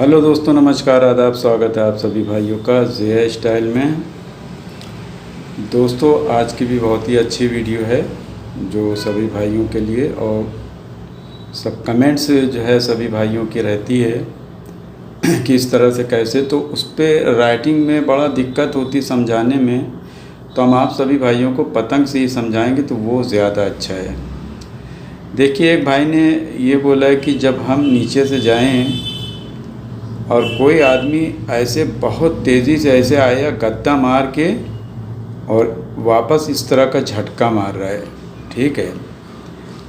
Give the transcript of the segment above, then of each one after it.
Hello दोस्तों, नमस्कार, आदाब, स्वागत है आप सभी भाइयों का ज़िया स्टाइल में। दोस्तों, आज की भी बहुत ही अच्छी वीडियो है जो सभी भाइयों के लिए, और सब कमेंट्स जो है सभी भाइयों की रहती है कि इस तरह से कैसे, तो उस पर राइटिंग में बड़ा दिक्कत होती समझाने में। तो हम आप सभी भाइयों को पतंग से ही समझाएंगे तो वो ज़्यादा अच्छा है। देखिए, एक भाई ने ये बोला है कि जब हम नीचे से जाएं और कोई आदमी ऐसे बहुत तेज़ी से ऐसे आया गद्दा मार के और वापस इस तरह का झटका मार रहा है, ठीक है,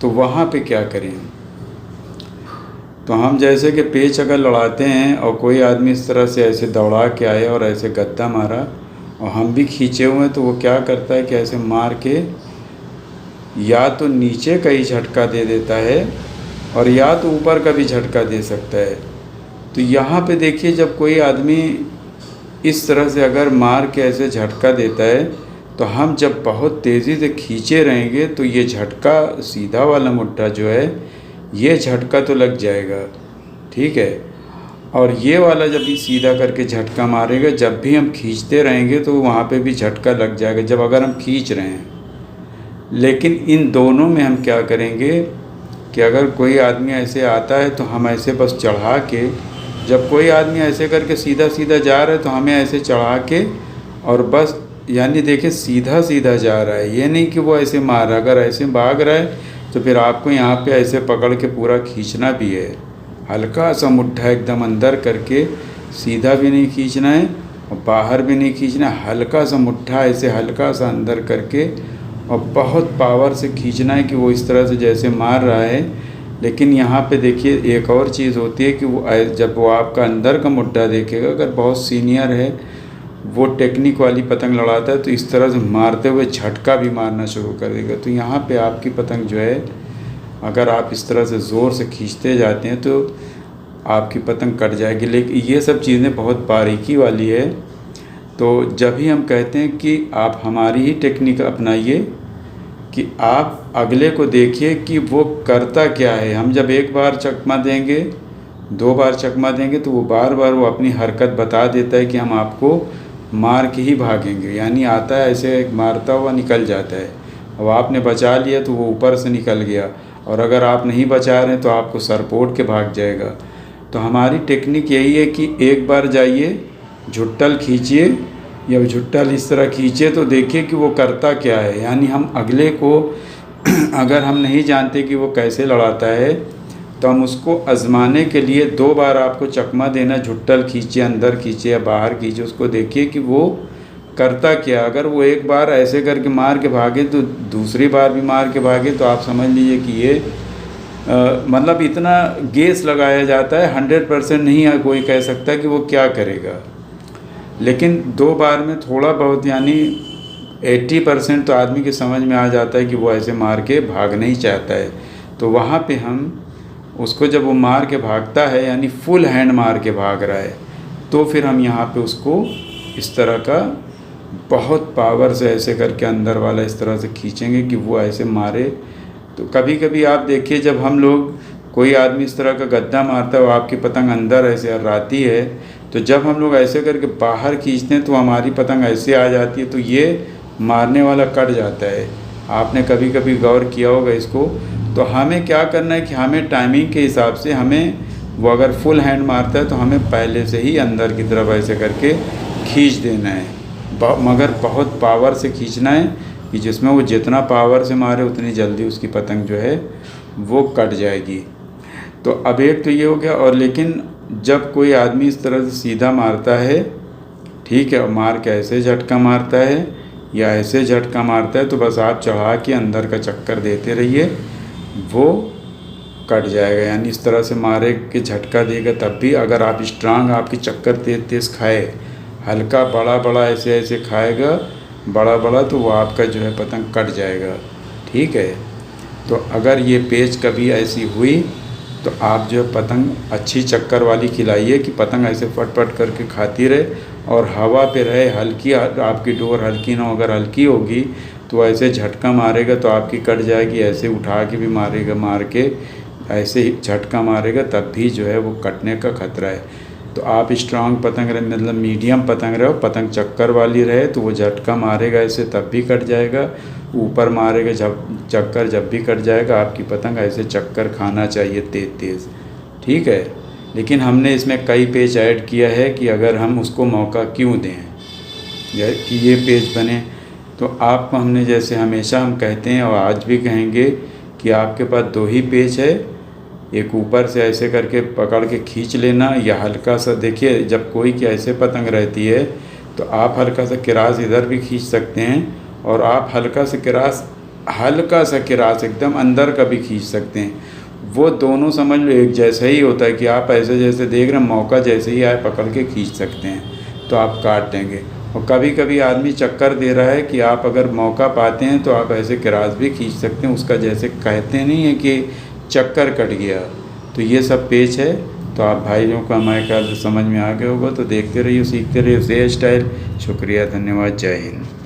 तो वहाँ पे क्या करें। तो हम जैसे कि पेच अगर लड़ाते हैं और कोई आदमी इस तरह से ऐसे दौड़ा के आया और ऐसे गद्दा मारा और हम भी खींचे हुए हैं, तो वो क्या करता है कि ऐसे मार के या तो नीचे का ही झटका दे देता है और या तो ऊपर का भी झटका दे सकता है। तो यहाँ पे देखिए, जब कोई आदमी इस तरह से अगर मार के ऐसे झटका देता है तो हम जब बहुत तेज़ी से खींचे रहेंगे तो ये झटका, सीधा वाला मुट्ठा जो है, ये झटका तो लग जाएगा, ठीक है। और ये वाला जब भी सीधा करके झटका मारेगा, जब भी हम खींचते रहेंगे तो वहाँ पे भी झटका लग जाएगा, जब अगर हम खींच रहे हैं। लेकिन इन दोनों में हम क्या करेंगे कि अगर कोई आदमी ऐसे आता है तो हम ऐसे बस चढ़ा के, जब कोई आदमी ऐसे करके सीधा सीधा जा रहा है तो हमें ऐसे चढ़ा के और बस, यानी देखिए सीधा सीधा जा रहा है, ये नहीं कि वो ऐसे मार रहा है। अगर ऐसे भाग रहा है तो फिर आपको यहाँ पे ऐसे पकड़ के पूरा खींचना भी है। हल्का सा मुट्ठा एकदम अंदर करके, सीधा भी नहीं खींचना है और बाहर भी नहीं खींचना है, हल्का सा मुट्ठा ऐसे हल्का सा अंदर करके और बहुत पावर से खींचना है कि वो इस तरह से जैसे मार रहा है। लेकिन यहाँ पे देखिए एक और चीज़ होती है कि वो जब वो आपका अंदर का मुट्ठा देखेगा, अगर बहुत सीनियर है, वो टेक्निक वाली पतंग लड़ाता है, तो इस तरह से मारते हुए झटका भी मारना शुरू कर देगा। तो यहाँ पे आपकी पतंग जो है, अगर आप इस तरह से ज़ोर से खींचते जाते हैं तो आपकी पतंग कट जाएगी। लेकिन ये सब चीज़ें बहुत बारीकी वाली है। तो जब भी हम कहते हैं कि आप हमारी ही टेक्निक अपनाइए, कि आप अगले को देखिए कि वो करता क्या है। हम जब एक बार चकमा देंगे, दो बार चकमा देंगे, तो वो बार बार वो अपनी हरकत बता देता है कि हम आपको मार के ही भागेंगे। यानी आता है ऐसे मारता हुआ निकल जाता है। अब आपने बचा लिया तो वो ऊपर से निकल गया, और अगर आप नहीं बचा रहे तो आपको सरपोट के भाग जाएगा। तो हमारी टेक्निक यही है कि एक बार जाइए, झुट्टल खींचिए या झुट्टल इस तरह खींचे तो देखिए कि वो करता क्या है। यानी हम अगले को अगर हम नहीं जानते कि वो कैसे लड़ाता है, तो हम उसको आजमाने के लिए दो बार आपको चकमा देना, झुट्टल खींचे, अंदर खींचे या बाहर खींचे, उसको देखिए कि वो करता क्या। अगर वो एक बार ऐसे करके मार के भागे तो दूसरी बार भी मार के भागे, तो आप समझ लीजिए कि ये मतलब इतना गेस लगाया जाता है, 100% नहीं है कोई कह सकता कि वो क्या करेगा। लेकिन दो बार में थोड़ा बहुत, यानी 80% तो आदमी के समझ में आ जाता है कि वो ऐसे मार के भागना ही चाहता है। तो वहाँ पे हम उसको, जब वो मार के भागता है, यानी फुल हैंड मार के भाग रहा है, तो फिर हम यहाँ पे उसको इस तरह का बहुत पावर से ऐसे करके अंदर वाला इस तरह से खींचेंगे कि वो ऐसे मारे। तो कभी कभी आप देखिए, जब हम लोग, कोई आदमी इस तरह का गद्दा मारता है और आपकी पतंग अंदर ऐसे अर्राती है, तो जब हम लोग ऐसे करके बाहर खींचते हैं तो हमारी पतंग ऐसे आ जाती है, तो ये मारने वाला कट जाता है। आपने कभी कभी गौर किया होगा इसको। तो हमें क्या करना है कि हमें टाइमिंग के हिसाब से, हमें वो अगर फुल हैंड मारता है तो हमें पहले से ही अंदर की तरफ ऐसे करके खींच देना है, मगर बहुत पावर से खींचना है कि जिसमें वो जितना पावर से मारे उतनी जल्दी उसकी पतंग जो है वो कट जाएगी। तो अब एक तो ये हो गया। और लेकिन जब कोई आदमी इस तरह से सीधा मारता है, ठीक है, और मार के ऐसे झटका मारता है या ऐसे झटका मारता है, तो बस आप चढ़ा के अंदर का चक्कर देते रहिए, वो कट जाएगा। यानी इस तरह से मारे के झटका देगा, तब भी अगर आप स्ट्रांग, आपकी चक्कर तेज़ तेज़ खाए, हल्का बड़ा बड़ा ऐसे ऐसे खाएगा, बड़ा बड़ा, तो वो आपका जो है पतंग कट जाएगा, ठीक है। तो अगर ये पेच कभी ऐसी हुई तो आप जो है पतंग अच्छी चक्कर वाली खिलाइए कि पतंग ऐसे फट फट करके खाती रहे और हवा पे रहे, हल्की, आपकी डोर हल्की ना हो। अगर हल्की होगी तो ऐसे झटका मारेगा तो आपकी कट जाएगी। ऐसे उठा के भी मारेगा, मार के ऐसे ही झटका मारेगा, तब भी जो है वो कटने का खतरा है। तो आप स्ट्रांग पतंग रहे, मतलब मीडियम पतंग रहे, पतंग चक्कर वाली रहे तो वो झटका मारेगा ऐसे तब भी कट जाएगा, ऊपर मारेगा चक्कर जब भी कट जाएगा। आपकी पतंग ऐसे चक्कर खाना चाहिए तेज़ तेज़, ठीक है। लेकिन हमने इसमें कई पेच ऐड किया है कि अगर हम उसको मौका क्यों दें कि ये पेच बने। तो आपको हमने जैसे हमेशा हम कहते हैं और आज भी कहेंगे कि आपके पास 2 ही पेच है, एक ऊपर से ऐसे करके पकड़ के खींच लेना, या हल्का सा देखिए जब कोई की ऐसे पतंग रहती है तो आप हल्का सा किरास इधर भी खींच सकते हैं, और आप हल्का सा किरास एकदम अंदर का भी खींच सकते हैं। वो दोनों समझ लो एक जैसा ही होता है कि आप ऐसे जैसे देख रहे हैं, मौका जैसे ही आए पकड़ के खींच सकते हैं तो आप काट देंगे। और कभी कभी आदमी चक्कर दे रहा है कि आप अगर मौका पाते हैं तो आप ऐसे किरास भी खींच सकते हैं, उसका जैसे कहते नहीं है कि चक्कर कट गया। तो ये सब पेच है। तो आप भाइयों को हमारे ख्याल से समझ में आ गया होगा। तो देखते रहिए, सीखते रहिए से स्टाइल। शुक्रिया, धन्यवाद, जय हिंद।